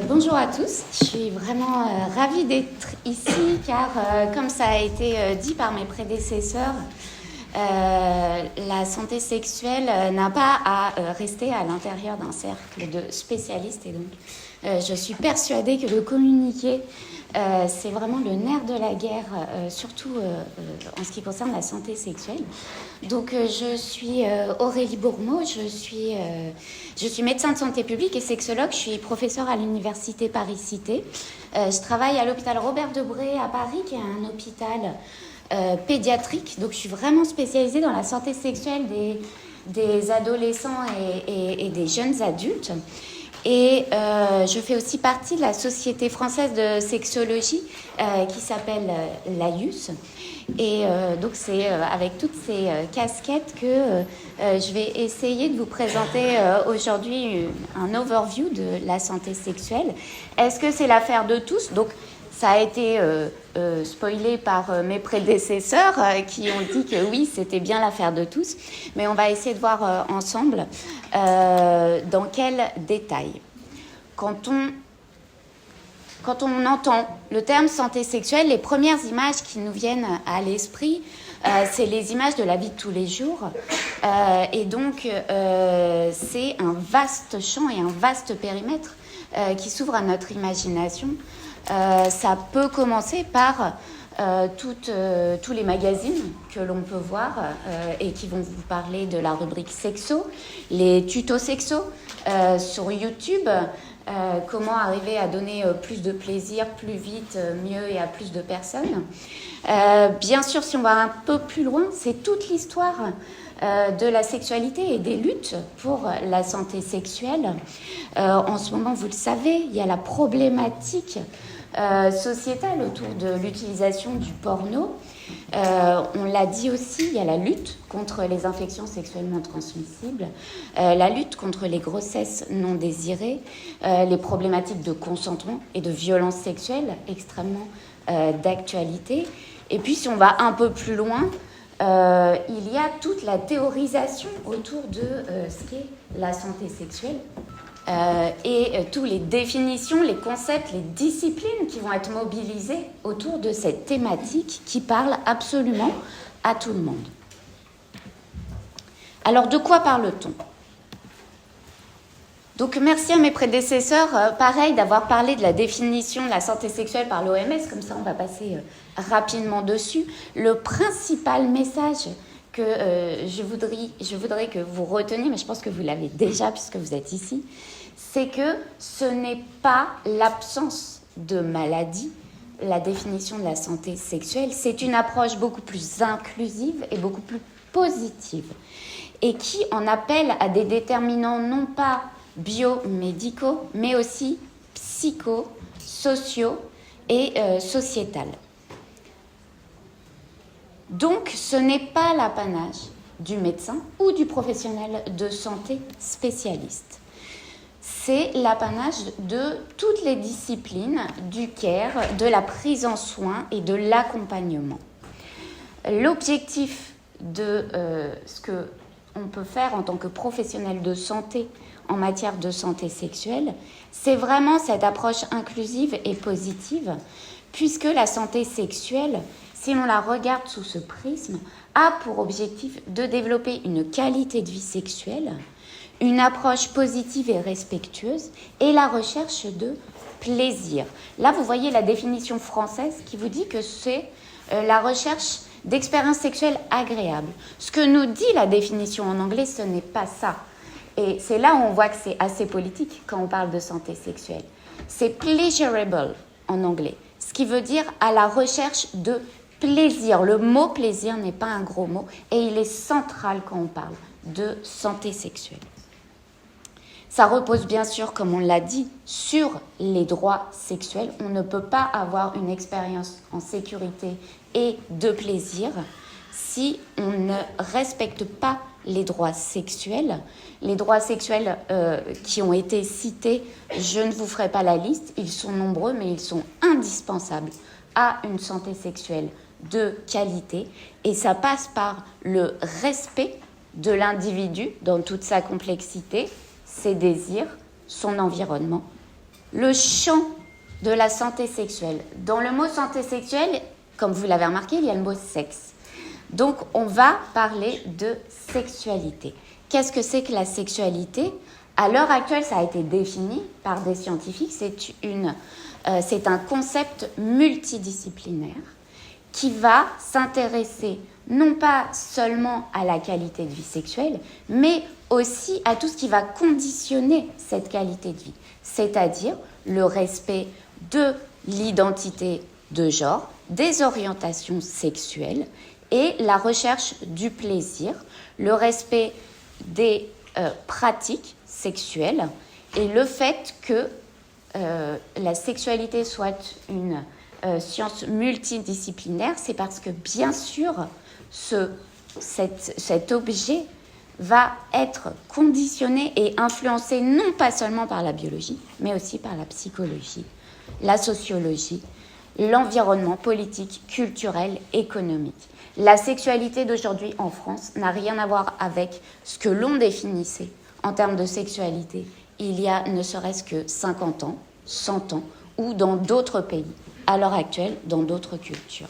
Bonjour à tous, je suis vraiment ravie d'être ici car comme ça a été dit par mes prédécesseurs, la santé sexuelle n'a pas à rester à l'intérieur d'un cercle de spécialistes et donc je suis persuadée que de communiquer c'est vraiment le nerf de la guerre, surtout en ce qui concerne la santé sexuelle. Donc je suis Aurélie Bourmeau, je suis médecin de santé publique et sexologue, je suis professeure à l'université Paris-Cité. Je travaille à l'hôpital Robert Debré à Paris, qui est un hôpital pédiatrique. Donc je suis vraiment spécialisée dans la santé sexuelle des adolescents et des jeunes adultes. Et je fais aussi partie de la Société française de sexologie qui s'appelle l'AIUS. Et donc c'est avec toutes ces casquettes que je vais essayer de vous présenter aujourd'hui un overview de la santé sexuelle. Est-ce que c'est l'affaire de tous ? Donc ça a été spoilé par mes prédécesseurs qui ont dit que oui, c'était bien l'affaire de tous. Mais on va essayer de voir ensemble dans quel détail. Quand on entend le terme santé sexuelle, les premières images qui nous viennent à l'esprit, c'est les images de la vie de tous les jours. Et donc, c'est un vaste champ et un vaste périmètre qui s'ouvre à notre imagination. Ça peut commencer par tous les magazines que l'on peut voir et qui vont vous parler de la rubrique sexo, les tutos sexo sur YouTube, comment arriver à donner plus de plaisir, plus vite, mieux et à plus de personnes. Bien sûr, si on va un peu plus loin, c'est toute l'histoire de la sexualité et des luttes pour la santé sexuelle. En ce moment, vous le savez, il y a la problématique sociétale autour de l'utilisation du porno. On l'a dit aussi, il y a la lutte contre les infections sexuellement transmissibles, la lutte contre les grossesses non désirées, les problématiques de consentement et de violence sexuelle extrêmement d'actualité. Et puis si on va un peu plus loin, il y a toute la théorisation autour de ce qu'est la santé sexuelle. Et toutes les définitions, les concepts, les disciplines qui vont être mobilisées autour de cette thématique qui parle absolument à tout le monde. Alors, de quoi parle-t-on ? Donc, merci à mes prédécesseurs, pareil, d'avoir parlé de la définition de la santé sexuelle par l'OMS, comme ça on va passer rapidement dessus. Le principal message que je voudrais que vous reteniez, mais je pense que vous l'avez déjà puisque vous êtes ici, c'est que ce n'est pas l'absence de maladie, la définition de la santé sexuelle, c'est une approche beaucoup plus inclusive et beaucoup plus positive et qui en appelle à des déterminants non pas biomédicaux, mais aussi psycho, sociaux et sociétals. Donc, ce n'est pas l'apanage du médecin ou du professionnel de santé spécialiste. C'est l'apanage de toutes les disciplines du care, de la prise en soin et de l'accompagnement. L'objectif de ce qu'on peut faire en tant que professionnel de santé en matière de santé sexuelle, c'est vraiment cette approche inclusive et positive, puisque la santé sexuelle, si l'on la regarde sous ce prisme, a pour objectif de développer une qualité de vie sexuelle, une approche positive et respectueuse et la recherche de plaisir. Là, vous voyez la définition française qui vous dit que c'est la recherche d'expériences sexuelles agréables. Ce que nous dit la définition en anglais, ce n'est pas ça. Et c'est là où on voit que c'est assez politique quand on parle de santé sexuelle. C'est pleasurable en anglais, ce qui veut dire à la recherche de plaisir. Le mot plaisir n'est pas un gros mot et il est central quand on parle de santé sexuelle. Ça repose bien sûr, comme on l'a dit, sur les droits sexuels. On ne peut pas avoir une expérience en sécurité et de plaisir si on ne respecte pas les droits sexuels. Les droits sexuels qui ont été cités, je ne vous ferai pas la liste, ils sont nombreux, mais ils sont indispensables à une santé sexuelle de qualité. Et ça passe par le respect de l'individu dans toute sa complexité, ses désirs, son environnement le champ de la santé sexuelle. Dans le mot santé sexuelle, comme vous l'avez remarqué, il y a le mot sexe. Donc, on va parler de sexualité. Qu'est-ce que c'est que la sexualité ? À l'heure actuelle, ça a été défini par des scientifiques. C'est un concept multidisciplinaire qui va s'intéresser non pas seulement à la qualité de vie sexuelle, mais aussi à tout ce qui va conditionner cette qualité de vie, c'est-à-dire le respect de l'identité de genre, des orientations sexuelles et la recherche du plaisir, le respect des pratiques sexuelles et le fait que la sexualité soit une science multidisciplinaire, c'est parce que bien sûr cet objet va être conditionné et influencé non pas seulement par la biologie, mais aussi par la psychologie, la sociologie, l'environnement politique, culturel, économique. La sexualité d'aujourd'hui en France n'a rien à voir avec ce que l'on définissait en termes de sexualité il y a ne serait-ce que 50 ans, 100 ans, ou dans d'autres pays, à l'heure actuelle, dans d'autres cultures.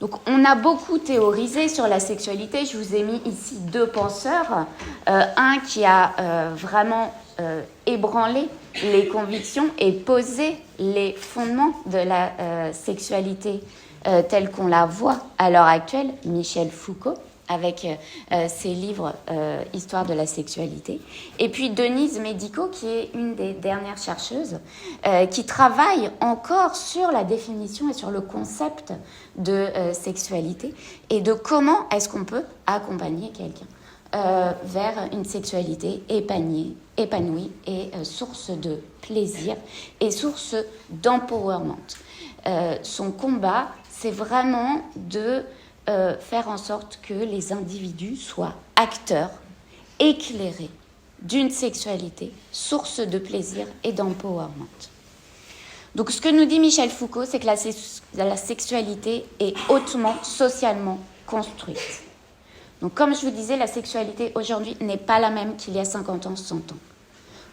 Donc, on a beaucoup théorisé sur la sexualité. Je vous ai mis ici deux penseurs. Un qui a vraiment ébranlé les convictions et posé les fondements de la sexualité telle qu'on la voit à l'heure actuelle, Michel Foucault, avec ses livres Histoire de la sexualité. Et puis Denise Medico, qui est une des dernières chercheuses, qui travaille encore sur la définition et sur le concept de sexualité et de comment est-ce qu'on peut accompagner quelqu'un vers une sexualité épanouie et source de plaisir et source d'empowerment. Son combat, c'est vraiment de faire en sorte que les individus soient acteurs, éclairés d'une sexualité, source de plaisir et d'empowerment. Donc ce que nous dit Michel Foucault, c'est que la sexualité est hautement socialement construite. Donc comme je vous disais, la sexualité aujourd'hui n'est pas la même qu'il y a 50 ans, 100 ans.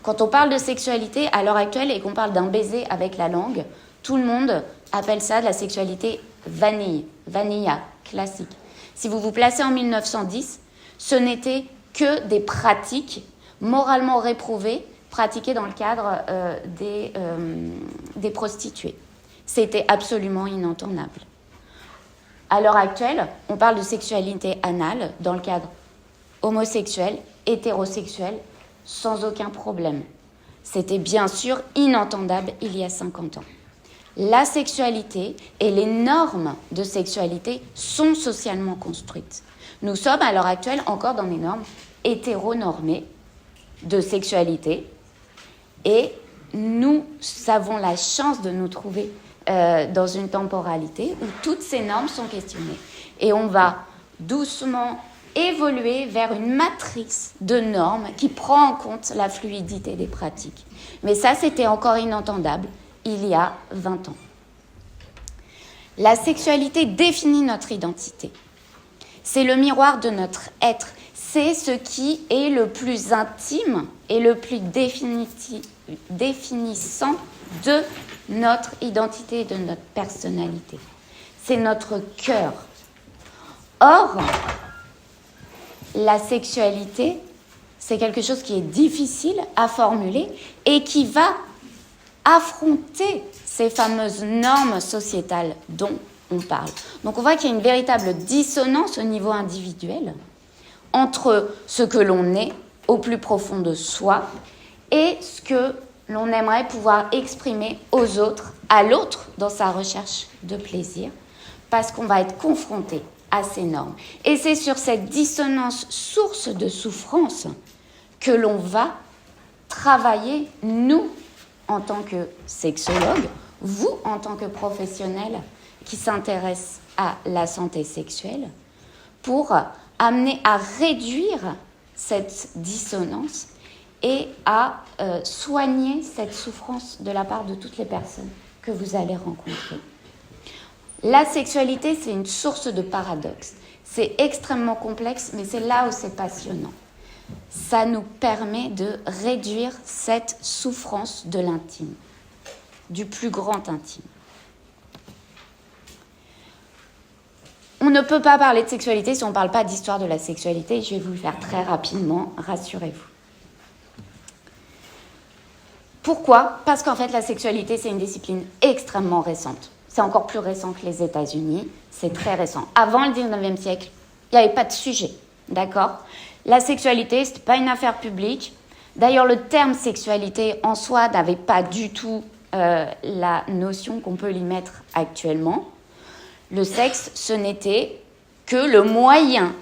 Quand on parle de sexualité à l'heure actuelle et qu'on parle d'un baiser avec la langue, tout le monde appelle ça de la sexualité vanilla, classique. Si vous vous placez en 1910, ce n'était que des pratiques moralement réprouvées pratiquées dans le cadre des prostituées. C'était absolument inentendable. À l'heure actuelle, on parle de sexualité anale dans le cadre homosexuel, hétérosexuel, sans aucun problème. C'était bien sûr inentendable il y a 50 ans. La sexualité et les normes de sexualité sont socialement construites. Nous sommes à l'heure actuelle encore dans des normes hétéronormées de sexualité et nous avons la chance de nous trouver dans une temporalité où toutes ces normes sont questionnées. Et on va doucement évoluer vers une matrice de normes qui prend en compte la fluidité des pratiques. Mais ça, c'était encore inentendable il y a 20 ans. La sexualité définit notre identité. C'est le miroir de notre être. C'est ce qui est le plus intime et le plus définissant de notre identité et de notre personnalité. C'est notre cœur. Or, la sexualité, c'est quelque chose qui est difficile à formuler et qui va affronter ces fameuses normes sociétales dont on parle. Donc on voit qu'il y a une véritable dissonance au niveau individuel entre ce que l'on est au plus profond de soi et ce que l'on aimerait pouvoir exprimer aux autres, à l'autre dans sa recherche de plaisir, parce qu'on va être confronté à ces normes. Et c'est sur cette dissonance source de souffrance que l'on va travailler, nous, en tant que sexologue, vous, en tant que professionnel qui s'intéresse à la santé sexuelle, pour amener à réduire cette dissonance et à soigner cette souffrance de la part de toutes les personnes que vous allez rencontrer. La sexualité, c'est une source de paradoxes. C'est extrêmement complexe, mais c'est là où c'est passionnant. ça nous permet de réduire cette souffrance de l'intime, du plus grand intime. On ne peut pas parler de sexualité si on ne parle pas d'histoire de la sexualité. Je vais vous le faire très rapidement, rassurez-vous. Pourquoi ? Parce qu'en fait, la sexualité, c'est une discipline extrêmement récente. C'est encore plus récent que les États-Unis. C'est très récent. Avant le 19e siècle, il n'y avait pas de sujet. D'accord ? La sexualité, ce n'était pas une affaire publique. D'ailleurs, le terme sexualité en soi n'avait pas du tout la notion qu'on peut y mettre actuellement. Le sexe, ce n'était que le moyen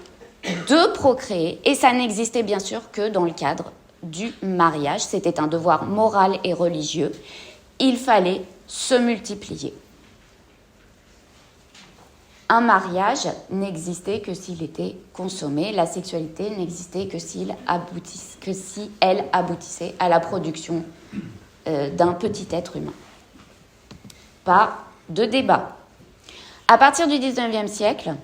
de procréer, et ça n'existait bien sûr que dans le cadre du mariage. C'était un devoir moral et religieux. Il fallait se multiplier. Un mariage n'existait que s'il était consommé. La sexualité n'existait que si elle aboutissait à la production d'un petit être humain. Pas de débat. À partir du 19e siècle,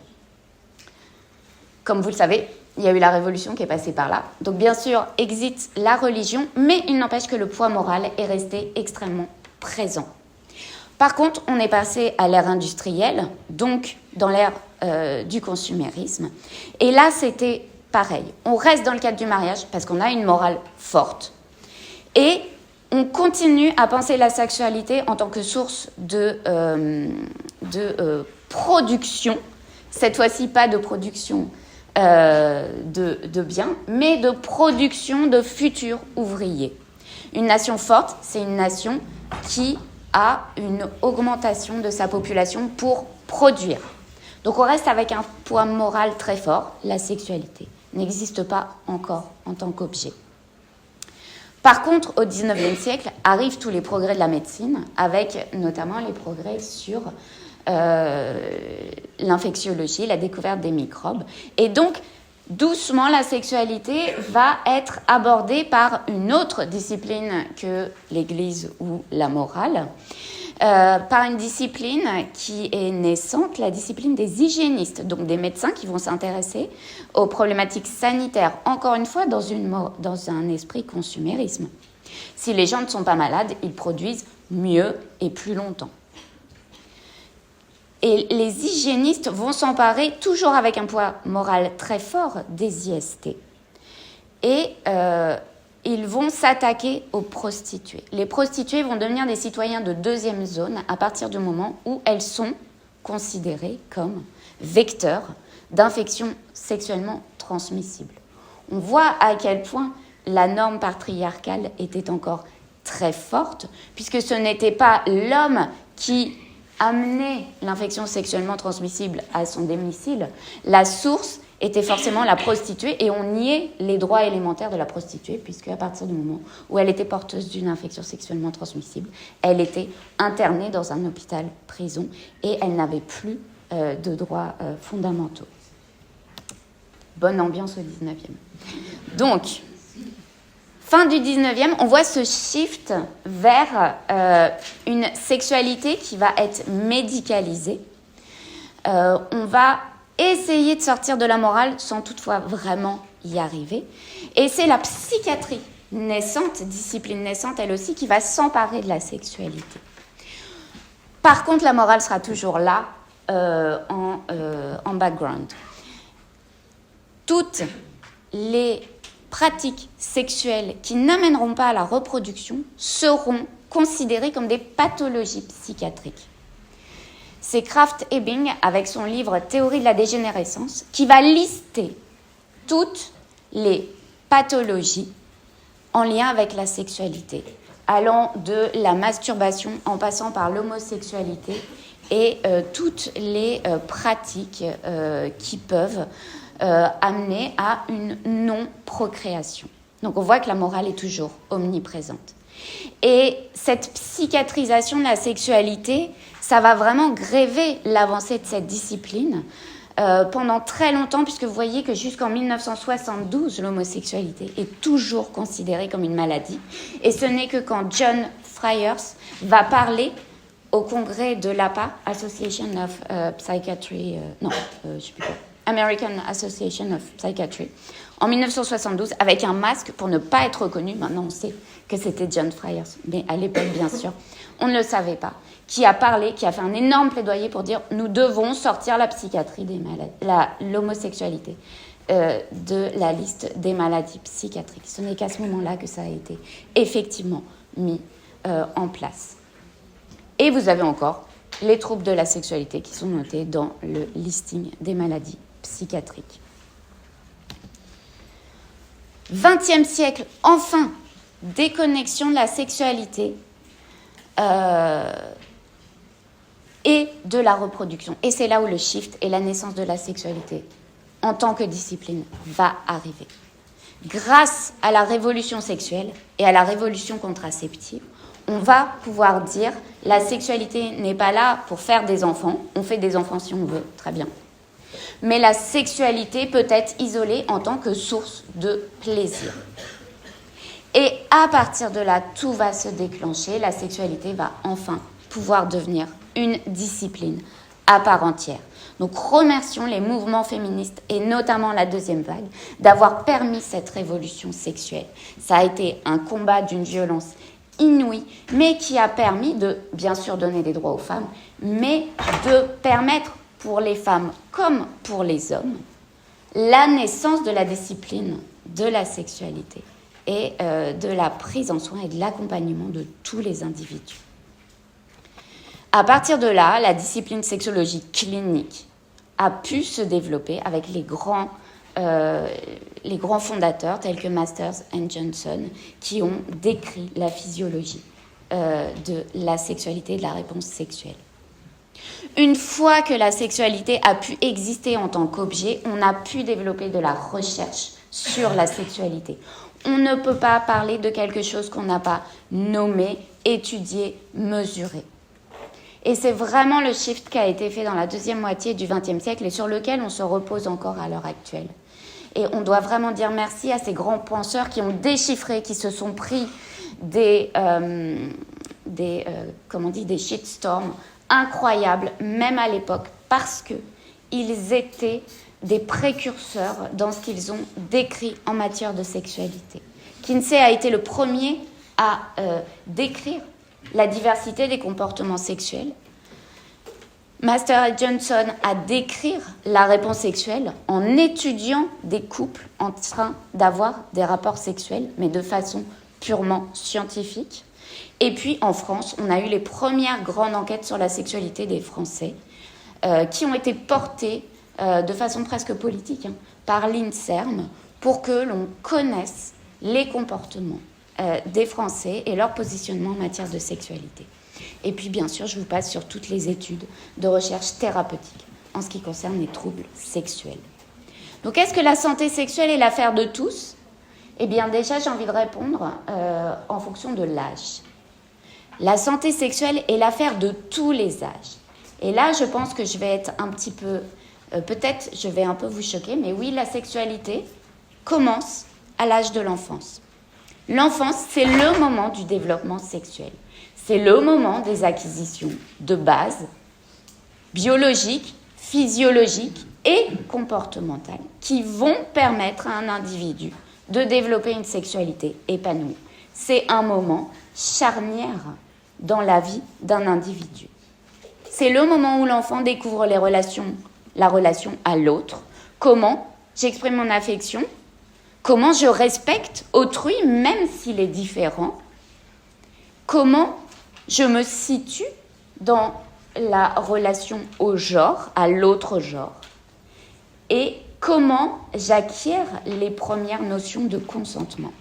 comme vous le savez, il y a eu la révolution qui est passée par là. Donc bien sûr, existe la religion, mais il n'empêche que le poids moral est resté extrêmement présent. Par contre, on est passé à l'ère industrielle, donc dans l'ère du consumérisme. Et là, c'était pareil. On reste dans le cadre du mariage parce qu'on a une morale forte. Et on continue à penser la sexualité en tant que source de production. Cette fois-ci, pas de production de biens, mais de production de futurs ouvriers. Une nation forte, c'est une nation qui a une augmentation de sa population pour produire. Donc on reste avec un poids moral très fort. La sexualité n'existe pas encore en tant qu'objet. Par contre, au XIXe siècle, arrivent tous les progrès de la médecine, avec notamment les progrès sur l'infectiologie, la découverte des microbes. Et donc, doucement, la sexualité va être abordée par une autre discipline que l'Église ou la morale, par une discipline qui est naissante, la discipline des hygiénistes, donc des médecins qui vont s'intéresser aux problématiques sanitaires, encore une fois dans un esprit consumérisme. Si les gens ne sont pas malades, ils produisent mieux et plus longtemps. Et les hygiénistes vont s'emparer, toujours avec un poids moral très fort, des IST. Et ils vont s'attaquer aux prostituées. Les prostituées vont devenir des citoyens de deuxième zone à partir du moment où elles sont considérées comme vecteurs d'infections sexuellement transmissibles. On voit à quel point la norme patriarcale était encore très forte, puisque ce n'était pas l'homme qui amenait l'infection sexuellement transmissible à son domicile. La source était forcément la prostituée, et on niait les droits élémentaires de la prostituée, puisque à partir du moment où elle était porteuse d'une infection sexuellement transmissible, elle était internée dans un hôpital-prison et elle n'avait plus de droits fondamentaux. Bonne ambiance au 19e. Donc, fin du 19e, on voit ce shift vers une sexualité qui va être médicalisée. On va essayer de sortir de la morale sans toutefois vraiment y arriver. Et c'est la psychiatrie naissante, discipline naissante elle aussi, qui va s'emparer de la sexualité. Par contre, la morale sera toujours là en background. Toutes les pratiques sexuelles qui n'amèneront pas à la reproduction seront considérées comme des pathologies psychiatriques. C'est Krafft-Ebing, avec son livre « Théorie de la dégénérescence », qui va lister toutes les pathologies en lien avec la sexualité, allant de la masturbation en passant par l'homosexualité et toutes les pratiques qui peuvent amener à une non-procréation. Donc on voit que la morale est toujours omniprésente. Et cette psychiatrisation de la sexualité, ça va vraiment gréver l'avancée de cette discipline pendant très longtemps, puisque vous voyez que jusqu'en 1972, l'homosexualité est toujours considérée comme une maladie. Et ce n'est que quand John Friars va parler au congrès de l'APA, Association of Psychiatry, American Association of Psychiatry, en 1972, avec un masque pour ne pas être reconnu. Maintenant, on sait que c'était John Friars, mais à l'époque, bien sûr, on ne le savait pas. Qui a parlé, qui a fait un énorme plaidoyer pour dire nous devons sortir la psychiatrie des maladies, l'homosexualité de la liste des maladies psychiatriques. Ce n'est qu'à ce moment-là que ça a été effectivement mis en place. Et vous avez encore les troubles de la sexualité qui sont notés dans le listing des maladies psychiatriques. 20e siècle, enfin, déconnexion de la sexualité et de la reproduction. Et c'est là où le shift et la naissance de la sexualité en tant que discipline va arriver. Grâce à la révolution sexuelle et à la révolution contraceptive, on va pouvoir dire la sexualité n'est pas là pour faire des enfants, on fait des enfants si on veut, très bien. Mais la sexualité peut être isolée en tant que source de plaisir. Et à partir de là, tout va se déclencher, la sexualité va enfin pouvoir devenir une discipline à part entière. Donc remercions les mouvements féministes et notamment la deuxième vague d'avoir permis cette révolution sexuelle. Ça a été un combat d'une violence inouïe, mais qui a permis de, bien sûr, donner des droits aux femmes, mais de permettre pour les femmes comme pour les hommes la naissance de la discipline de la sexualité et de la prise en soin et de l'accompagnement de tous les individus. À partir de là, la discipline sexologie clinique a pu se développer avec les grands fondateurs tels que Masters et Johnson qui ont décrit la physiologie de la sexualité et de la réponse sexuelle. Une fois que la sexualité a pu exister en tant qu'objet, on a pu développer de la recherche sur la sexualité. On ne peut pas parler de quelque chose qu'on n'a pas nommé, étudié, mesuré. Et c'est vraiment le shift qui a été fait dans la deuxième moitié du XXe siècle et sur lequel on se repose encore à l'heure actuelle. Et on doit vraiment dire merci à ces grands penseurs qui ont déchiffré, qui se sont pris des shitstorms incroyables, même à l'époque, parce qu'ils étaient des précurseurs dans ce qu'ils ont décrit en matière de sexualité. Kinsey a été le premier à décrire la diversité des comportements sexuels. Master et Johnson à décrire la réponse sexuelle en étudiant des couples en train d'avoir des rapports sexuels, mais de façon purement scientifique. Et puis en France, on a eu les premières grandes enquêtes sur la sexualité des Français qui ont été portées de façon presque politique par l'INSERM pour que l'on connaisse les comportements des Français et leur positionnement en matière de sexualité. Et puis, bien sûr, je vous passe sur toutes les études de recherche thérapeutique en ce qui concerne les troubles sexuels. Donc, est-ce que la santé sexuelle est l'affaire de tous ? Eh bien, déjà, j'ai envie de répondre en fonction de l'âge. La santé sexuelle est l'affaire de tous les âges. Et là, je pense que je vais être un petit peu... peut-être, je vais un peu vous choquer, mais oui, la sexualité commence à l'âge de l'enfance. L'enfance, c'est le moment du développement sexuel. C'est le moment des acquisitions de base, biologiques, physiologiques et comportementales, qui vont permettre à un individu de développer une sexualité épanouie. C'est un moment charnière dans la vie d'un individu. C'est le moment où l'enfant découvre la relation à l'autre, comment j'exprime mon affection, comment je respecte autrui, même s'il est différent, comment je me situe dans la relation au genre, à l'autre genre, et comment j'acquiers les premières notions de consentement.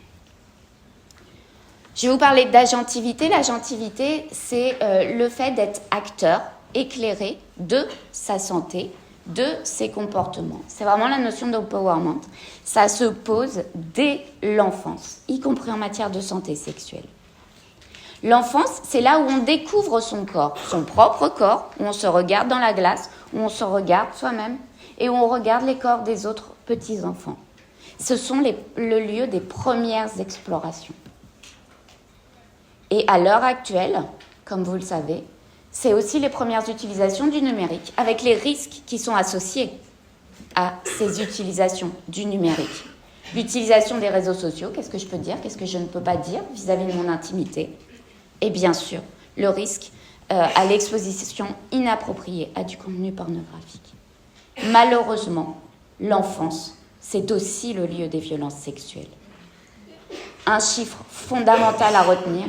Je vais vous parler d'agentivité. L'agentivité, c'est le fait d'être acteur, éclairé de sa santé, de ses comportements. C'est vraiment la notion d'empowerment. Ça se pose dès l'enfance, y compris en matière de santé sexuelle. L'enfance, c'est là où on découvre son corps, son propre corps, où on se regarde dans la glace, où on se regarde soi-même et où on regarde les corps des autres petits-enfants. Ce sont le lieu des premières explorations. Et à l'heure actuelle, comme vous le savez, c'est aussi les premières utilisations du numérique avec les risques qui sont associés. à ces utilisations du numérique. L'utilisation des réseaux sociaux, qu'est-ce que je peux dire, qu'est-ce que je ne peux pas dire vis-à-vis de mon intimité. Et bien sûr, le risque à l'exposition inappropriée à du contenu pornographique. Malheureusement, l'enfance, c'est aussi le lieu des violences sexuelles. Un chiffre fondamental à retenir,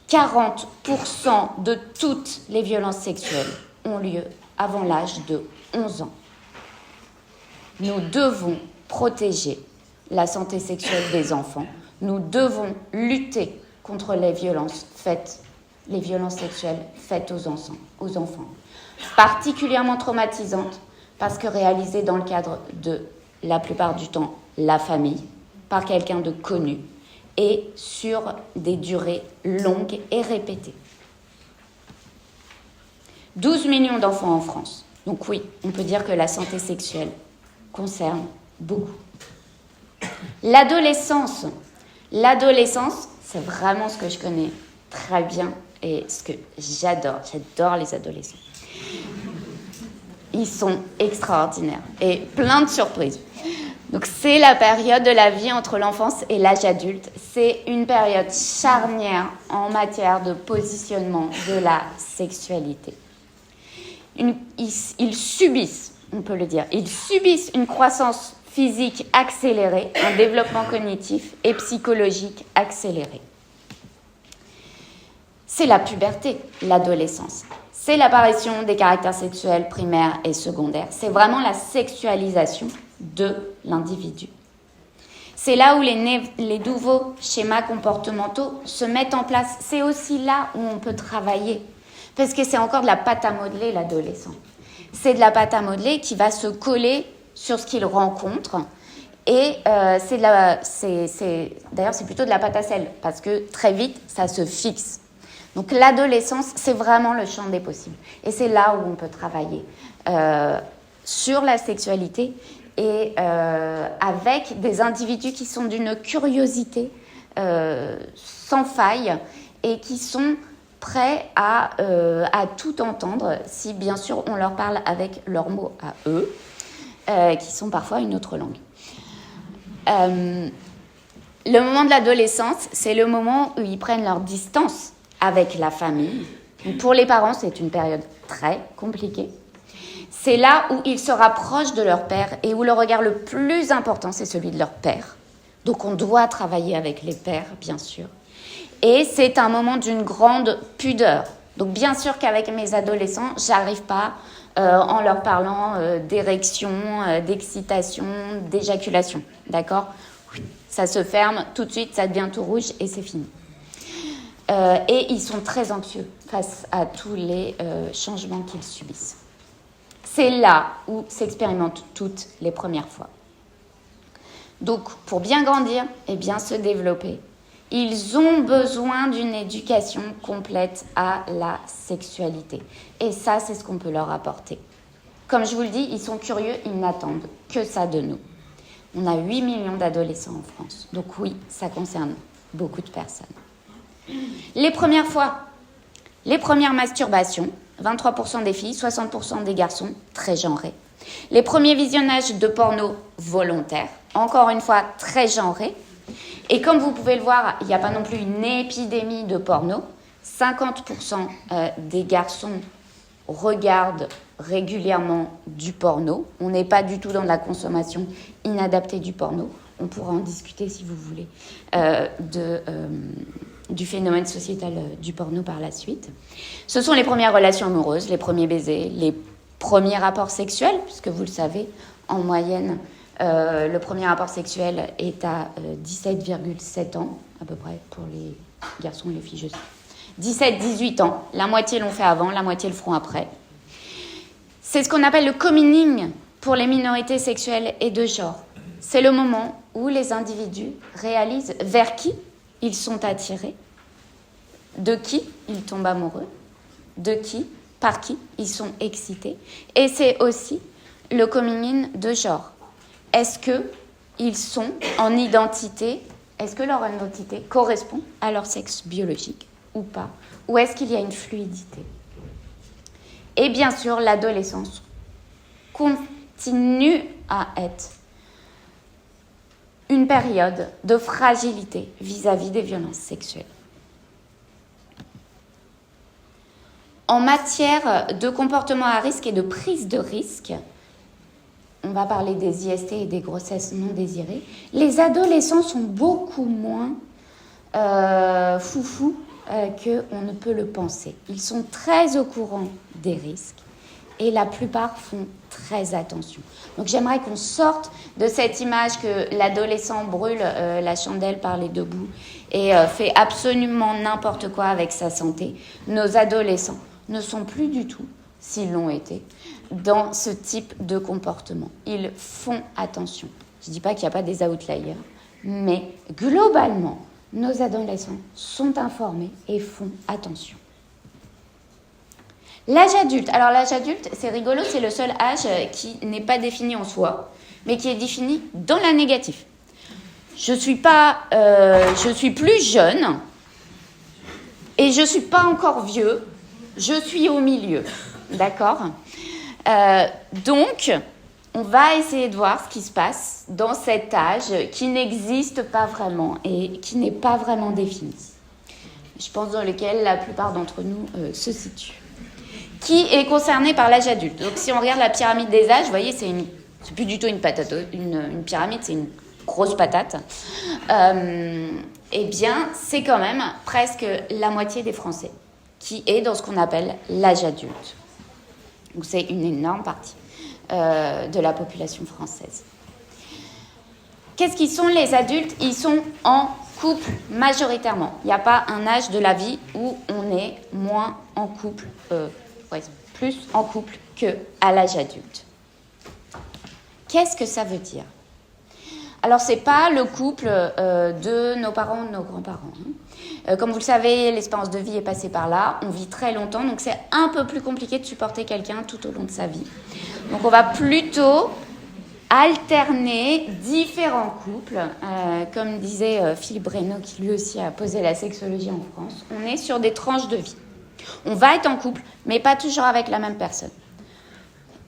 40% de toutes les violences sexuelles ont lieu avant l'âge de 11 ans. Nous devons protéger la santé sexuelle des enfants. Nous devons lutter contre les violences sexuelles faites aux enfants. Particulièrement traumatisantes parce que réalisées dans le cadre de, la plupart du temps, la famille, par quelqu'un de connu, et sur des durées longues et répétées. 12 millions d'enfants en France. Donc oui, on peut dire que la santé sexuelle concerne beaucoup. L'adolescence, c'est vraiment ce que je connais très bien et ce que j'adore les adolescents. Ils sont extraordinaires et plein de surprises. Donc c'est la période de la vie entre l'enfance et l'âge adulte. C'est une période charnière en matière de positionnement de la sexualité. Ils subissent, on peut le dire, une croissance physique accélérée, un développement cognitif et psychologique accéléré. C'est la puberté, l'adolescence. C'est l'apparition des caractères sexuels primaires et secondaires. C'est vraiment la sexualisation de l'individu. C'est là où les nouveaux schémas comportementaux se mettent en place. C'est aussi là où on peut travailler. Parce que c'est encore de la pâte à modeler, l'adolescent. C'est de la pâte à modeler qui va se coller sur ce qu'il rencontre. Et d'ailleurs, c'est plutôt de la pâte à sel, parce que très vite, ça se fixe. Donc l'adolescence, c'est vraiment le champ des possibles. Et c'est là où on peut travailler sur la sexualité et avec des individus qui sont d'une curiosité sans faille et qui sont prêts à tout entendre si, bien sûr, on leur parle avec leurs mots à eux, qui sont parfois une autre langue. Le moment de l'adolescence, c'est le moment où ils prennent leur distance avec la famille. Donc pour les parents, c'est une période très compliquée. C'est là où ils se rapprochent de leur père et où le regard le plus important, c'est celui de leur père. Donc on doit travailler avec les pères, bien sûr. Et c'est un moment d'une grande pudeur. Donc bien sûr qu'avec mes adolescents, j'arrive pas en leur parlant d'érection, d'excitation, d'éjaculation. D'accord ? Ça se ferme tout de suite, ça devient tout rouge et c'est fini. Et ils sont très anxieux face à tous les changements qu'ils subissent. C'est là où s'expérimentent toutes les premières fois. Donc, pour bien grandir et bien se développer, ils ont besoin d'une éducation complète à la sexualité. Et ça, c'est ce qu'on peut leur apporter. Comme je vous le dis, ils sont curieux, ils n'attendent que ça de nous. On a 8 millions d'adolescents en France. Donc oui, ça concerne beaucoup de personnes. Les premières fois, les premières masturbations, 23% des filles, 60% des garçons, très genrés. Les premiers visionnages de porno volontaires, encore une fois très genrés. Et comme vous pouvez le voir, il n'y a pas non plus une épidémie de porno. 50% des garçons regardent régulièrement du porno. On n'est pas du tout dans la consommation inadaptée du porno. On pourra en discuter si vous voulez du phénomène sociétal du porno par la suite. Ce sont les premières relations amoureuses, les premiers baisers, les premiers rapports sexuels, puisque vous le savez, en moyenne, le premier rapport sexuel est à 17,7 ans, à peu près, pour les garçons et les filles, je sais. 17-18 ans, la moitié l'ont fait avant, la moitié le feront après. C'est ce qu'on appelle le coming pour les minorités sexuelles et de genre. C'est le moment où les individus réalisent vers qui ils sont attirés, de qui ils tombent amoureux, de qui, par qui ils sont excités. Et c'est aussi le coming in de genre. Est-ce qu'ils sont en identité, est-ce que leur identité correspond à leur sexe biologique ou pas? Ou est-ce qu'il y a une fluidité? Et bien sûr, l'adolescence continue à être une période de fragilité vis-à-vis des violences sexuelles. En matière de comportement à risque et de prise de risque, on va parler des IST et des grossesses non désirées, les adolescents sont beaucoup moins foufous qu'on ne peut le penser. Ils sont très au courant des risques et la plupart font très attention. Donc j'aimerais qu'on sorte de cette image que l'adolescent brûle la chandelle par les deux bouts et fait absolument n'importe quoi avec sa santé. Nos adolescents ne sont plus du tout, s'ils l'ont été, dans ce type de comportement. Ils font attention. Je ne dis pas qu'il n'y a pas des outliers, mais globalement, nos adolescents sont informés et font attention. L'âge adulte. Alors l'âge adulte, c'est rigolo, c'est le seul âge qui n'est pas défini en soi, mais qui est défini dans la négative. Je suis plus jeune et je suis pas encore vieux. Je suis au milieu, d'accord ? Donc, on va essayer de voir ce qui se passe dans cet âge qui n'existe pas vraiment et qui n'est pas vraiment défini. Je pense dans lequel la plupart d'entre nous se situent. Qui est concerné par l'âge adulte ? Donc, si on regarde la pyramide des âges, vous voyez, c'est plus du tout une patate, une pyramide, c'est une grosse patate. Eh bien, c'est quand même presque la moitié des Français qui est dans ce qu'on appelle l'âge adulte. Donc c'est une énorme partie de la population française. Qu'est-ce qu'ils sont les adultes ? Ils sont en couple majoritairement. Il n'y a pas un âge de la vie où on est moins en couple, plus en couple qu'à l'âge adulte. Qu'est-ce que ça veut dire ? Alors, ce n'est pas le couple de nos parents ou de nos grands-parents. Comme vous le savez, l'espérance de vie est passée par là. On vit très longtemps, donc c'est un peu plus compliqué de supporter quelqu'un tout au long de sa vie. Donc, on va plutôt alterner différents couples. Comme disait Philippe Breno, qui lui aussi a posé la sexologie en France, on est sur des tranches de vie. On va être en couple, mais pas toujours avec la même personne.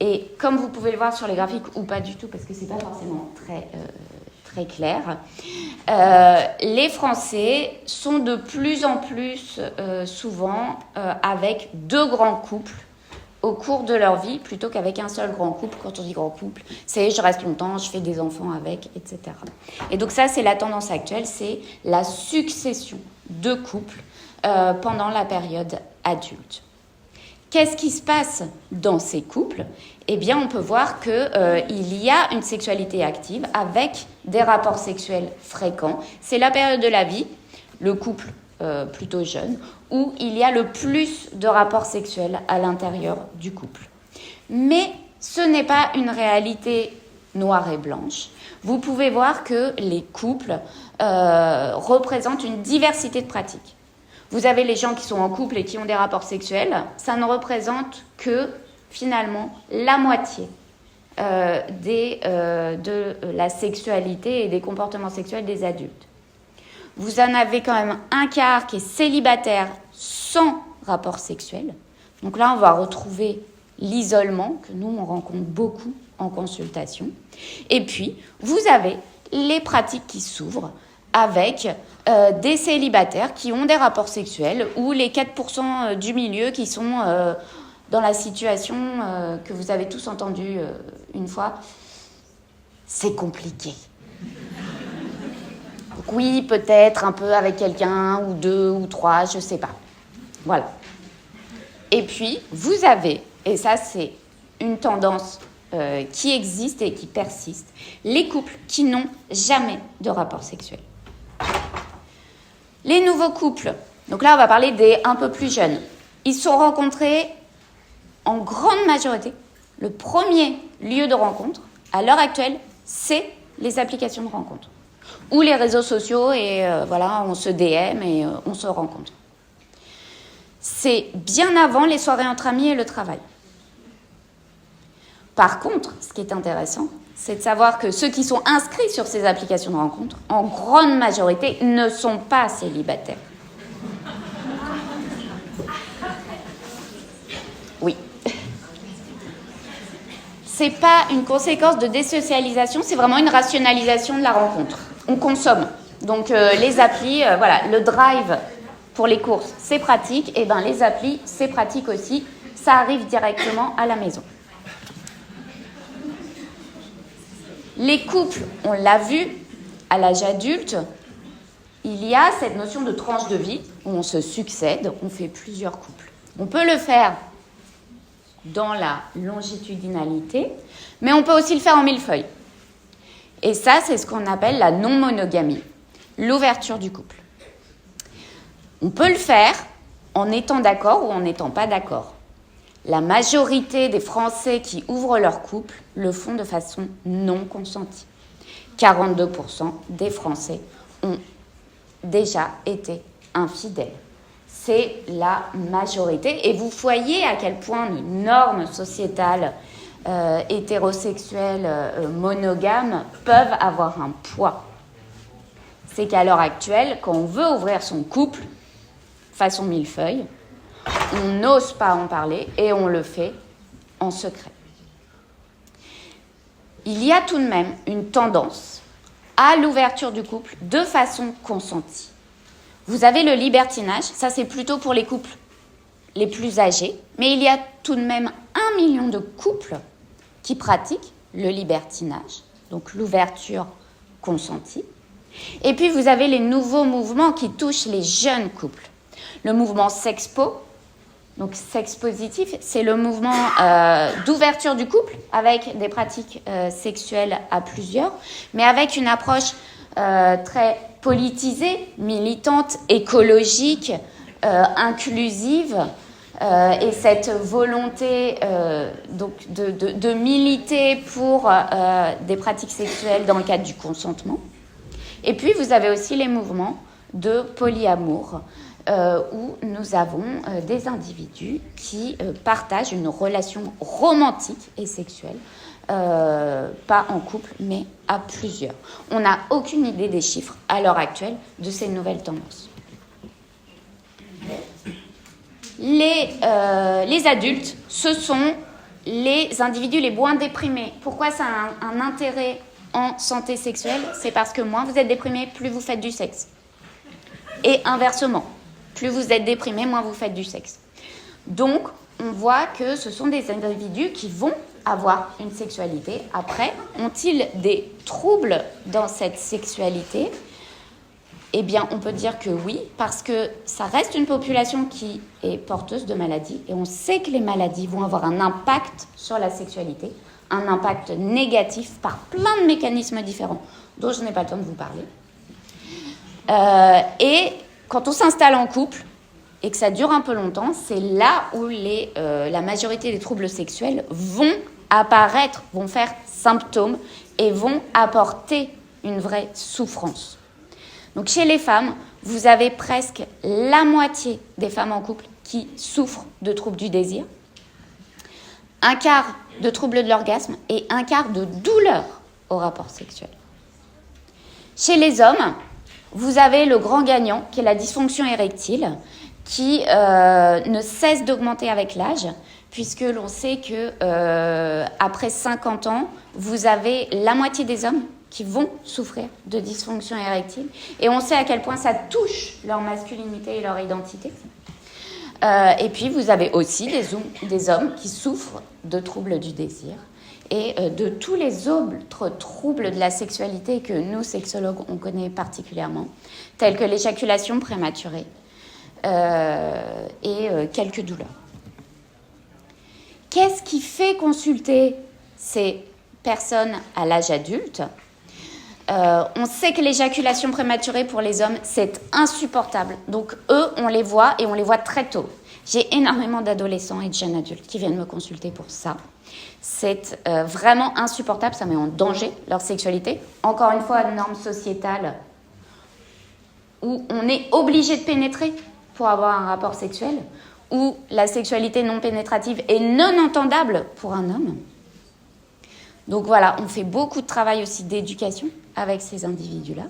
Et comme vous pouvez le voir sur les graphiques, ou pas du tout, parce que ce n'est pas forcément très clair, les Français sont de plus en plus souvent avec deux grands couples au cours de leur vie, plutôt qu'avec un seul grand couple. Quand on dit grand couple, c'est je reste longtemps, je fais des enfants avec, etc. Et donc ça, c'est la tendance actuelle, c'est la succession de couples pendant la période adulte. Qu'est-ce qui se passe dans ces couples ? Eh bien, on peut voir qu'il y a une sexualité active avec des rapports sexuels fréquents. C'est la période de la vie, le couple plutôt jeune, où il y a le plus de rapports sexuels à l'intérieur du couple. Mais ce n'est pas une réalité noire et blanche. Vous pouvez voir que les couples représentent une diversité de pratiques. Vous avez les gens qui sont en couple et qui ont des rapports sexuels, ça ne représente que, finalement, la moitié de la sexualité et des comportements sexuels des adultes. Vous en avez quand même un quart qui est célibataire sans rapport sexuel. Donc là, on va retrouver l'isolement, que nous, on rencontre beaucoup en consultation. Et puis, vous avez les pratiques qui s'ouvrent avec des célibataires qui ont des rapports sexuels ou les 4% du milieu qui sont dans la situation que vous avez tous entendue une fois. C'est compliqué. Donc oui, peut-être un peu avec quelqu'un ou deux ou trois, je ne sais pas. Voilà. Et puis, vous avez, et ça c'est une tendance qui existe et qui persiste, les couples qui n'ont jamais de rapport sexuel. Les nouveaux couples, donc là on va parler des un peu plus jeunes, ils sont rencontrés en grande majorité. Le premier lieu de rencontre, à l'heure actuelle, c'est les applications de rencontre. Ou les réseaux sociaux et voilà, on se DM et on se rencontre. C'est bien avant les soirées entre amis et le travail. Par contre, ce qui est intéressant, c'est de savoir que ceux qui sont inscrits sur ces applications de rencontre, en grande majorité, ne sont pas célibataires. Oui. c'est pas une conséquence de désocialisation, c'est vraiment une rationalisation de la rencontre. On consomme. Donc les applis, voilà, le drive pour les courses, c'est pratique. Et ben les applis, c'est pratique aussi. Ça arrive directement à la maison. Les couples, on l'a vu, à l'âge adulte, il y a cette notion de tranche de vie où on se succède, on fait plusieurs couples. On peut le faire dans la longitudinalité, mais on peut aussi le faire en millefeuille. Et ça, c'est ce qu'on appelle la non-monogamie, l'ouverture du couple. On peut le faire en étant d'accord ou en n'étant pas d'accord. La majorité des Français qui ouvrent leur couple le font de façon non consentie. 42% des Français ont déjà été infidèles. C'est la majorité. Et vous voyez à quel point nos normes sociétales hétérosexuelles, monogames, peuvent avoir un poids. C'est qu'à l'heure actuelle, quand on veut ouvrir son couple, façon millefeuille, on n'ose pas en parler et on le fait en secret. Il y a tout de même une tendance à l'ouverture du couple de façon consentie. Vous avez le libertinage, ça c'est plutôt pour les couples les plus âgés, mais il y a tout de même 1 million de couples qui pratiquent le libertinage, donc l'ouverture consentie. Et puis vous avez les nouveaux mouvements qui touchent les jeunes couples. Le mouvement Sexpo, donc sexe positif, c'est le mouvement d'ouverture du couple avec des pratiques sexuelles à plusieurs, mais avec une approche très politisée, militante, écologique, inclusive, et cette volonté donc de militer pour des pratiques sexuelles dans le cadre du consentement. Et puis vous avez aussi les mouvements de polyamour, où nous avons des individus qui partagent une relation romantique et sexuelle, pas en couple, mais à plusieurs. On n'a aucune idée des chiffres à l'heure actuelle de ces nouvelles tendances. Les adultes, ce sont les individus les moins déprimés. Pourquoi ça a un intérêt en santé sexuelle? C'est parce que moins vous êtes déprimé, plus vous faites du sexe. Et inversement. Plus vous êtes déprimé, moins vous faites du sexe. Donc, on voit que ce sont des individus qui vont avoir une sexualité. Après, ont-ils des troubles dans cette sexualité? Eh bien, on peut dire que oui, parce que ça reste une population qui est porteuse de maladies. Et on sait que les maladies vont avoir un impact sur la sexualité, un impact négatif par plein de mécanismes différents, dont je n'ai pas le temps de vous parler. Et quand on s'installe en couple et que ça dure un peu longtemps, c'est là où la majorité des troubles sexuels vont apparaître, vont faire symptômes et vont apporter une vraie souffrance. Donc chez les femmes, vous avez presque la moitié des femmes en couple qui souffrent de troubles du désir, un quart de troubles de l'orgasme et un quart de douleurs au rapport sexuel. Chez les hommes, vous avez le grand gagnant, qui est la dysfonction érectile, qui ne cesse d'augmenter avec l'âge, puisque l'on sait que après 50 ans, vous avez la moitié des hommes qui vont souffrir de dysfonction érectile. Et on sait à quel point ça touche leur masculinité et leur identité. Et puis, vous avez aussi des hommes qui souffrent de troubles du désir et de tous les autres troubles de la sexualité que nous, sexologues, on connaît particulièrement, tels que l'éjaculation prématurée et quelques douleurs. Qu'est-ce qui fait consulter ces personnes à l'âge adulte ? On sait que l'éjaculation prématurée pour les hommes, c'est insupportable. Donc eux, on les voit et on les voit très tôt. J'ai énormément d'adolescents et de jeunes adultes qui viennent me consulter pour ça. C'est vraiment insupportable, ça met en danger leur sexualité. Encore une fois, une norme sociétale où on est obligé de pénétrer pour avoir un rapport sexuel, où la sexualité non pénétrative est non entendable pour un homme. Donc voilà, on fait beaucoup de travail aussi d'éducation avec ces individus-là.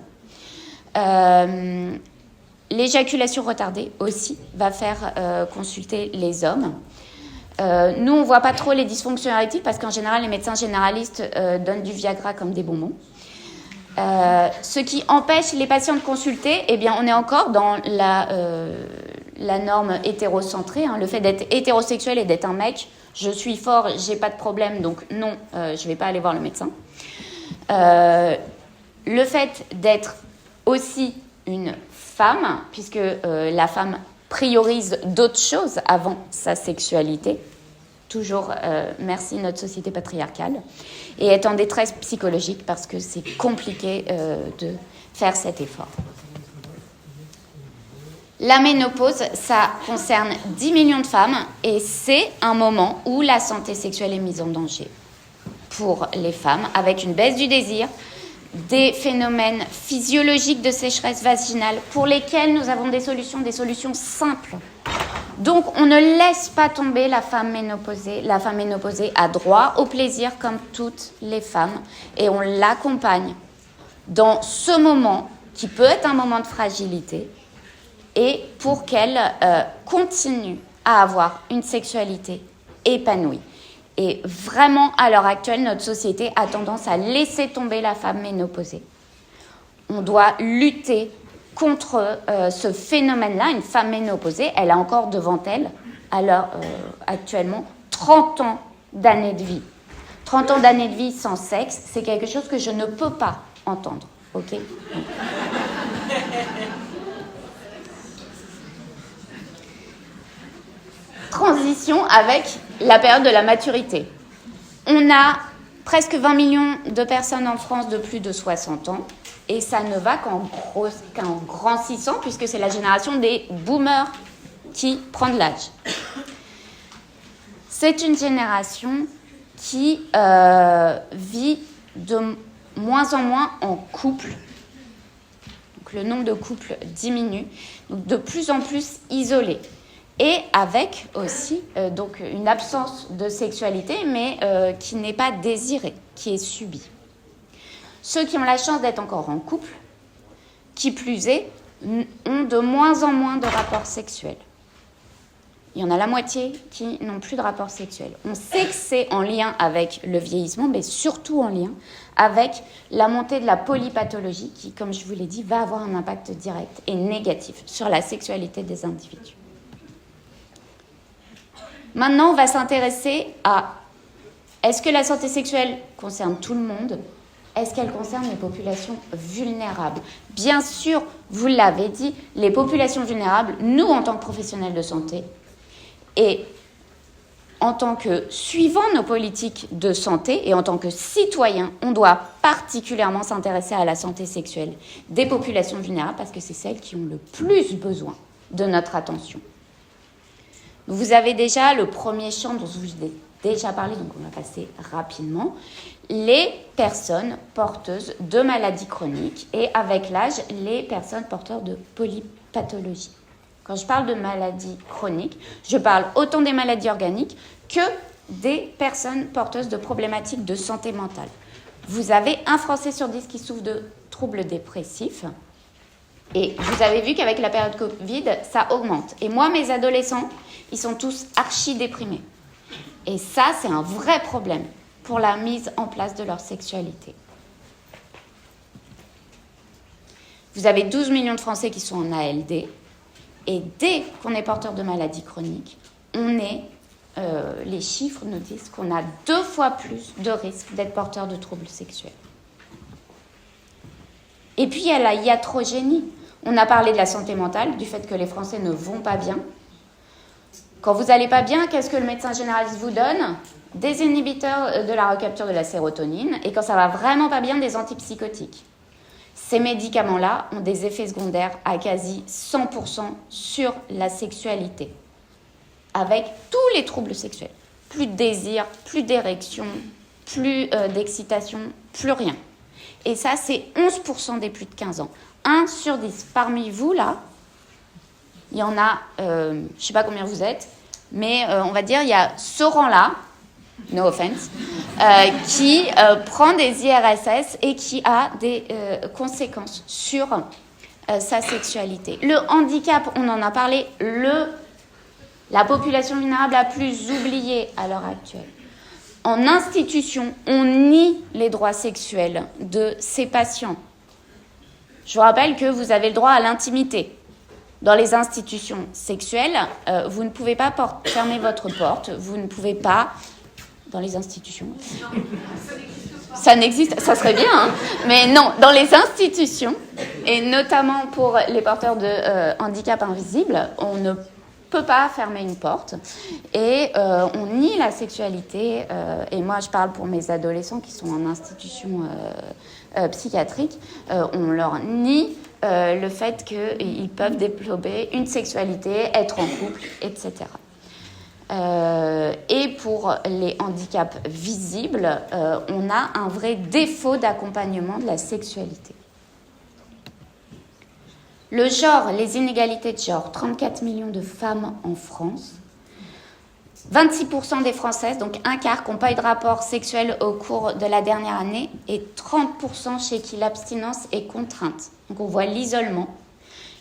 L'éjaculation retardée aussi va faire consulter les hommes. Nous, on ne voit pas trop les dysfonctions érectiles parce qu'en général, les médecins généralistes donnent du Viagra comme des bonbons. Ce qui empêche les patients de consulter, eh bien, on est encore dans la norme hétérocentrée. Hein. Le fait d'être hétérosexuel et d'être un mec, je suis fort, j'ai pas de problème, donc non, je vais pas aller voir le médecin. Le fait d'être aussi une femme, puisque la femme priorise d'autres choses avant sa sexualité, toujours merci notre société patriarcale, et est en détresse psychologique parce que c'est compliqué de faire cet effort. La ménopause, ça concerne 10 millions de femmes et c'est un moment où la santé sexuelle est mise en danger pour les femmes, avec une baisse du désir, des phénomènes physiologiques de sécheresse vaginale pour lesquels nous avons des solutions simples. Donc, on ne laisse pas tomber la femme ménopausée. La femme ménopausée a droit au plaisir comme toutes les femmes et on l'accompagne dans ce moment qui peut être un moment de fragilité et pour qu'elle continue à avoir une sexualité épanouie. Et vraiment, à l'heure actuelle, notre société a tendance à laisser tomber la femme ménopausée. On doit lutter contre ce phénomène-là. Une femme ménopausée, elle a encore devant elle, actuellement, 30 ans d'années de vie. 30 ans d'années de vie sans sexe, c'est quelque chose que je ne peux pas entendre. Ok ? Transition avec la période de la maturité. On a presque 20 millions de personnes en France de plus de 60 ans et ça ne va qu'en grandissant puisque c'est la génération des boomers qui prend de l'âge. C'est une génération qui vit de moins en moins en couple. Donc le nombre de couples diminue, donc de plus en plus isolés. Et avec aussi donc une absence de sexualité, mais qui n'est pas désirée, qui est subie. Ceux qui ont la chance d'être encore en couple, qui plus est, ont de moins en moins de rapports sexuels. Il y en a la moitié qui n'ont plus de rapports sexuels. On sait que c'est en lien avec le vieillissement, mais surtout en lien avec la montée de la polypathologie qui, comme je vous l'ai dit, va avoir un impact direct et négatif sur la sexualité des individus. Maintenant, on va s'intéresser à est-ce que la santé sexuelle concerne tout le monde ? Est-ce qu'elle concerne les populations vulnérables ? Bien sûr, vous l'avez dit, les populations vulnérables, nous, en tant que professionnels de santé, et en tant que suivant nos politiques de santé et en tant que citoyens, on doit particulièrement s'intéresser à la santé sexuelle des populations vulnérables parce que c'est celles qui ont le plus besoin de notre attention. Vous avez déjà le premier champ dont je vous ai déjà parlé, donc on va passer rapidement. Les personnes porteuses de maladies chroniques et avec l'âge, les personnes porteurs de polypathologie. Quand je parle de maladies chroniques, je parle autant des maladies organiques que des personnes porteuses de problématiques de santé mentale. Vous avez 1 Français sur 10 qui souffre de troubles dépressifs. Et vous avez vu qu'avec la période Covid, ça augmente. Et moi, mes adolescents, ils sont tous archi-déprimés. Et ça, c'est un vrai problème pour la mise en place de leur sexualité. Vous avez 12 millions de Français qui sont en ALD. Et dès qu'on est porteur de maladies chroniques, les chiffres nous disent qu'on a 2 fois plus de risques d'être porteur de troubles sexuels. Et puis, il y a la iatrogénie. On a parlé de la santé mentale, du fait que les Français ne vont pas bien. Quand vous n'allez pas bien, qu'est-ce que le médecin généraliste vous donne ? Des inhibiteurs de la recapture de la sérotonine. Et quand ça va vraiment pas bien, des antipsychotiques. Ces médicaments-là ont des effets secondaires à quasi 100% sur la sexualité, avec tous les troubles sexuels. Plus de désir, plus d'érection, plus d'excitation, plus rien. Et ça, c'est 11% des plus de 15 ans. 1 sur 10. Parmi vous, là, il y en a, je ne sais pas combien vous êtes, mais on va dire il y a ce rang-là, no offense, qui prend des IRSS et qui a des conséquences sur sa sexualité. Le handicap, on en a parlé, le la population vulnérable la plus oubliée à l'heure actuelle. En institution, on nie les droits sexuels de ces patients. Je vous rappelle que vous avez le droit à l'intimité. Dans les institutions sexuelles, vous ne pouvez pas fermer votre porte, vous ne pouvez pas... Dans les institutions... Ça n'existe, ça serait bien, hein, mais non, dans les institutions, et notamment pour les porteurs de handicap invisible, on ne peut pas fermer une porte et on nie la sexualité. Et moi, je parle pour mes adolescents qui sont en institution psychiatrique, on leur nie le fait qu'ils peuvent développer une sexualité, être en couple, etc. Et pour les handicaps visibles, on a un vrai défaut d'accompagnement de la sexualité. Le genre, les inégalités de genre, 34 millions de femmes en France, 26% des Françaises, donc un quart, qui n'ont pas eu de rapport sexuel au cours de la dernière année, et 30% chez qui l'abstinence est contrainte. Donc on voit l'isolement.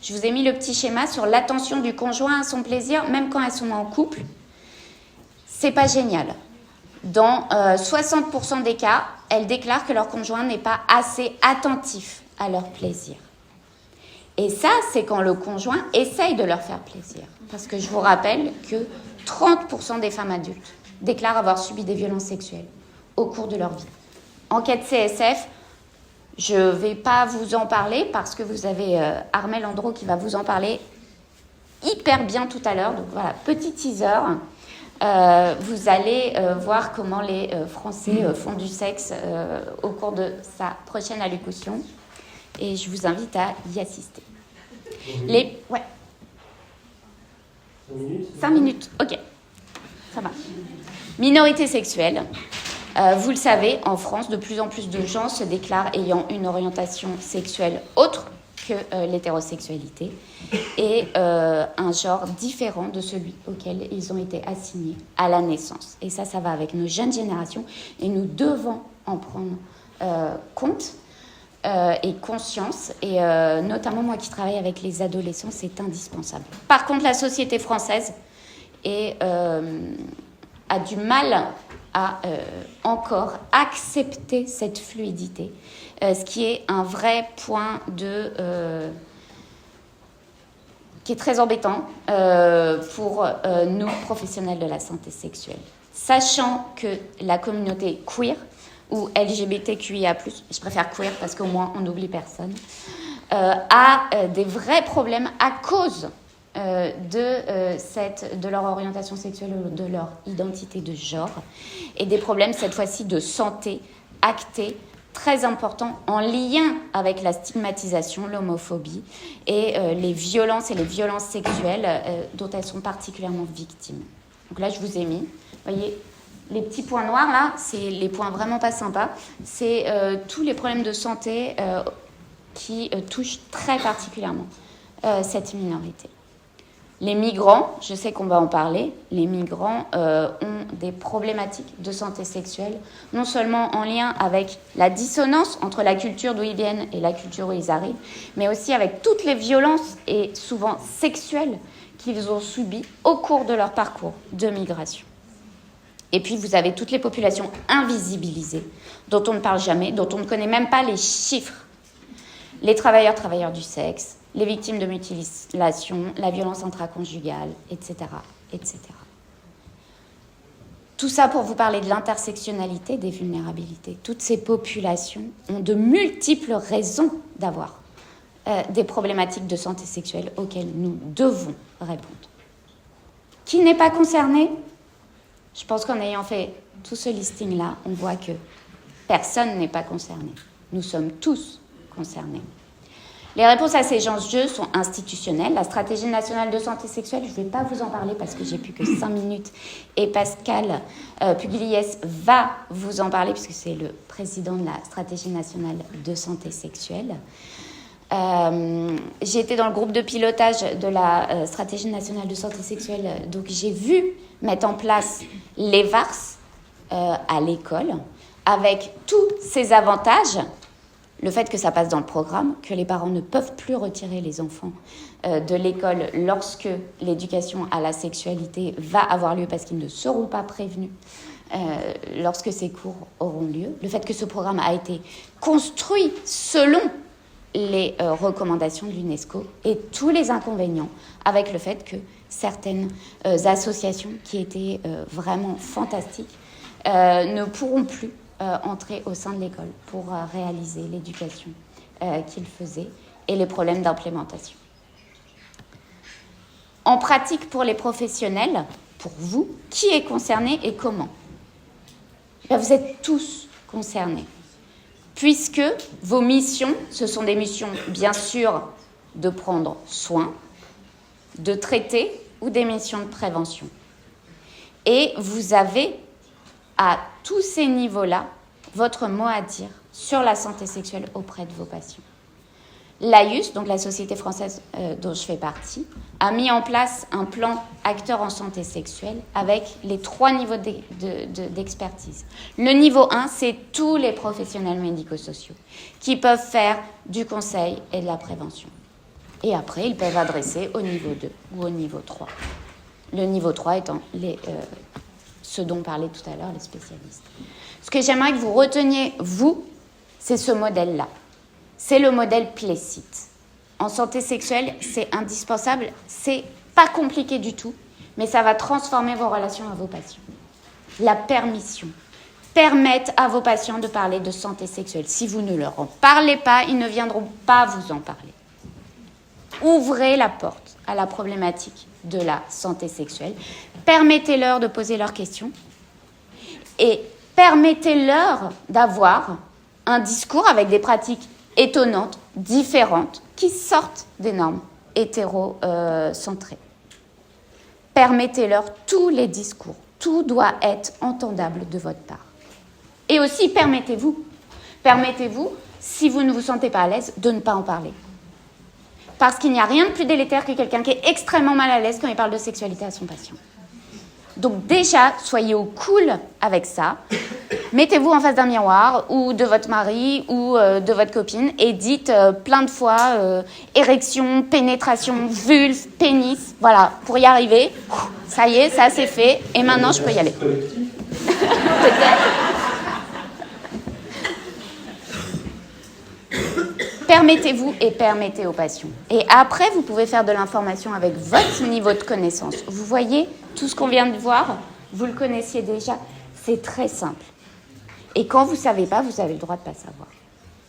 Je vous ai mis le petit schéma sur l'attention du conjoint à son plaisir, même quand elles sont en couple. C'est pas génial. Dans 60% des cas, elles déclarent que leur conjoint n'est pas assez attentif à leur plaisir. Et ça, c'est quand le conjoint essaye de leur faire plaisir. Parce que je vous rappelle que 30% des femmes adultes déclarent avoir subi des violences sexuelles au cours de leur vie. Enquête CSF, je ne vais pas vous en parler parce que vous avez Armel Andro qui va vous en parler hyper bien tout à l'heure. Donc voilà, petit teaser. Vous allez voir comment les Français font du sexe au cours de sa prochaine allocution. Et je vous invite à y assister. Ouais. 5 minutes, ok. Ça va. Minorité sexuelle. Vous le savez, en France, de plus en plus de gens se déclarent ayant une orientation sexuelle autre que l'hétérosexualité et un genre différent de celui auquel ils ont été assignés à la naissance. Et ça va avec nos jeunes générations et nous devons en prendre compte et conscience. Et notamment moi qui travaille avec les adolescents, c'est indispensable. Par contre, la société française a du mal à encore accepter cette fluidité, ce qui est un vrai point qui est très embêtant pour nous, professionnels de la santé sexuelle. Sachant que la communauté queer ou LGBTQIA+, je préfère queer parce qu'au moins on n'oublie personne, a des vrais problèmes à cause de leur orientation sexuelle ou de leur identité de genre, et des problèmes cette fois-ci de santé actés, très importants, en lien avec la stigmatisation, l'homophobie et les violences sexuelles dont elles sont particulièrement victimes. Donc là, je vous ai mis, vous voyez, les petits points noirs là, c'est les points vraiment pas sympas, c'est tous les problèmes de santé qui touchent très particulièrement cette minorité. Les migrants, je sais qu'on va en parler, les migrants ont des problématiques de santé sexuelle, non seulement en lien avec la dissonance entre la culture d'où ils viennent et la culture où ils arrivent, mais aussi avec toutes les violences, et souvent sexuelles, qu'ils ont subies au cours de leur parcours de migration. Et puis vous avez toutes les populations invisibilisées, dont on ne parle jamais, dont on ne connaît même pas les chiffres. Les travailleurs du sexe, les victimes de mutilation, la violence intraconjugale, etc., etc. Tout ça pour vous parler de l'intersectionnalité des vulnérabilités. Toutes ces populations ont de multiples raisons d'avoir des problématiques de santé sexuelle auxquelles nous devons répondre. Qui n'est pas concerné ? Je pense qu'en ayant fait tout ce listing-là, on voit que personne n'est pas concerné. Nous sommes tous concernés. Les réponses à ces enjeux sont institutionnelles. La stratégie nationale de santé sexuelle, je ne vais pas vous en parler parce que j'ai plus que 5 minutes. Et Pascal Pugliese va vous en parler puisque c'est le président de la stratégie nationale de santé sexuelle. J'ai été dans le groupe de pilotage de la stratégie nationale de santé sexuelle. Donc j'ai vu mettre en place les VARS à l'école avec tous ces avantages le fait que ça passe dans le programme, que les parents ne peuvent plus retirer les enfants de l'école lorsque l'éducation à la sexualité va avoir lieu parce qu'ils ne seront pas prévenus lorsque ces cours auront lieu. Le fait que ce programme a été construit selon les recommandations de l'UNESCO et tous les inconvénients avec le fait que certaines associations qui étaient vraiment fantastiques ne pourront plus entrer au sein de l'école pour réaliser l'éducation qu'ils faisaient et les problèmes d'implémentation. En pratique pour les professionnels, pour vous, qui est concerné et comment ? Vous êtes tous concernés, puisque vos missions, ce sont des missions bien sûr de prendre soin, de traiter ou des missions de prévention. Et vous avez à tous ces niveaux-là votre mot à dire sur la santé sexuelle auprès de vos patients. L'AIUS, donc la société française dont je fais partie, a mis en place un plan acteurs en santé sexuelle avec les 3 niveaux d'expertise. Le niveau 1, c'est tous les professionnels médico-sociaux qui peuvent faire du conseil et de la prévention. Et après, ils peuvent adresser au niveau 2 ou au niveau 3. Le niveau 3 étant ce dont parlait tout à l'heure les spécialistes. Ce que j'aimerais que vous reteniez, vous, c'est ce modèle-là. C'est le modèle Plessis. En santé sexuelle, c'est indispensable, c'est pas compliqué du tout, mais ça va transformer vos relations à vos patients. La permission. Permettre à vos patients de parler de santé sexuelle. Si vous ne leur en parlez pas, ils ne viendront pas vous en parler. Ouvrez la porte à la problématique de la santé sexuelle. Permettez-leur de poser leurs questions et permettez-leur d'avoir un discours avec des pratiques étonnantes, différentes, qui sortent des normes hétérocentrées. Permettez-leur tous les discours. Tout doit être entendable de votre part. Et aussi, permettez-vous, si vous ne vous sentez pas à l'aise, de ne pas en parler. Parce qu'il n'y a rien de plus délétère que quelqu'un qui est extrêmement mal à l'aise quand il parle de sexualité à son patient. Donc déjà, soyez au cool avec ça. Mettez-vous en face d'un miroir ou de votre mari ou de votre copine et dites plein de fois érection, pénétration, vulve, pénis. Voilà, pour y arriver, ça y est, ça c'est fait et maintenant je peux y aller. Peut-être. Permettez-vous et permettez aux patients. Et après, vous pouvez faire de l'information avec votre niveau de connaissance. Vous voyez, tout ce qu'on vient de voir, vous le connaissiez déjà, c'est très simple. Et quand vous ne savez pas, vous avez le droit de ne pas savoir.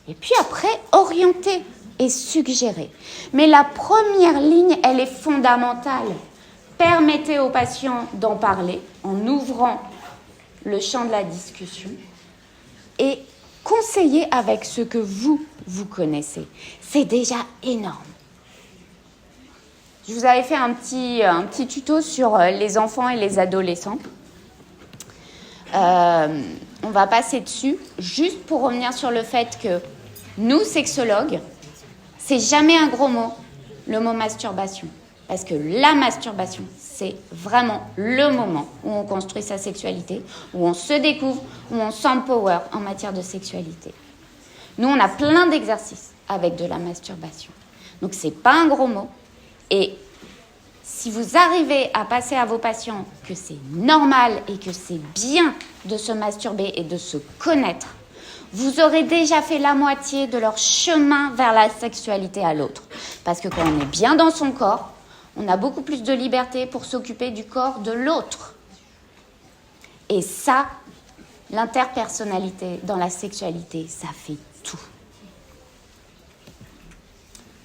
Et puis après, orienter et suggérer. Mais la première ligne, elle est fondamentale. Permettez aux patients d'en parler en ouvrant le champ de la discussion et conseillez avec ce que vous connaissez. C'est déjà énorme. Je vous avais fait un petit tuto sur les enfants et les adolescents. On va passer dessus, juste pour revenir sur le fait que nous, sexologues, c'est jamais un gros mot, le mot masturbation. Parce que la masturbation, c'est vraiment le moment où on construit sa sexualité, où on se découvre, où on s'empower en matière de sexualité. Nous, on a plein d'exercices avec de la masturbation. Donc, c'est pas un gros mot. Et si vous arrivez à passer à vos patients que c'est normal et que c'est bien de se masturber et de se connaître, vous aurez déjà fait la moitié de leur chemin vers la sexualité à l'autre. Parce que quand on est bien dans son corps, on a beaucoup plus de liberté pour s'occuper du corps de l'autre. Et ça, l'interpersonnalité dans la sexualité, ça fait tout.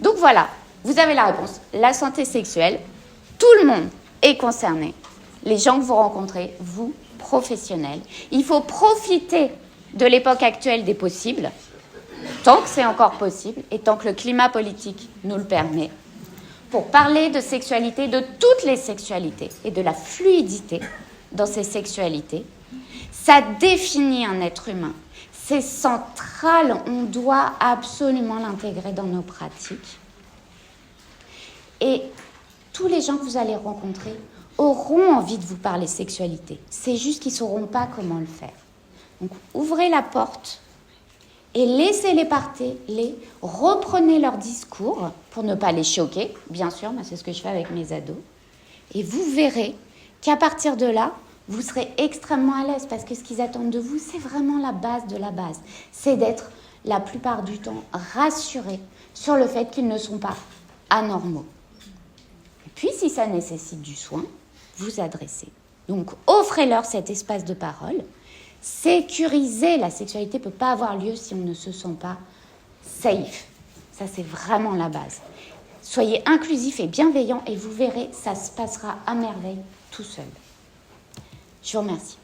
Donc voilà, vous avez la réponse. La santé sexuelle, tout le monde est concerné. Les gens que vous rencontrez, vous, professionnels. Il faut profiter de l'époque actuelle des possibles, tant que c'est encore possible et tant que le climat politique nous le permet, pour parler de sexualité, de toutes les sexualités et de la fluidité dans ces sexualités. Ça définit un être humain. C'est central, on doit absolument l'intégrer dans nos pratiques. Et tous les gens que vous allez rencontrer auront envie de vous parler sexualité. C'est juste qu'ils ne sauront pas comment le faire. Donc ouvrez la porte et laissez-les parler, reprenez leur discours pour ne pas les choquer, bien sûr, moi c'est ce que je fais avec mes ados, et vous verrez qu'à partir de là, vous serez extrêmement à l'aise parce que ce qu'ils attendent de vous, c'est vraiment la base de la base. C'est d'être la plupart du temps rassurés sur le fait qu'ils ne sont pas anormaux. Et puis, si ça nécessite du soin, vous adressez. Donc, offrez-leur cet espace de parole. Sécuriser la sexualité ne peut pas avoir lieu si on ne se sent pas safe. Ça, c'est vraiment la base. Soyez inclusifs et bienveillants et vous verrez, ça se passera à merveille tout seul. Je vous remercie.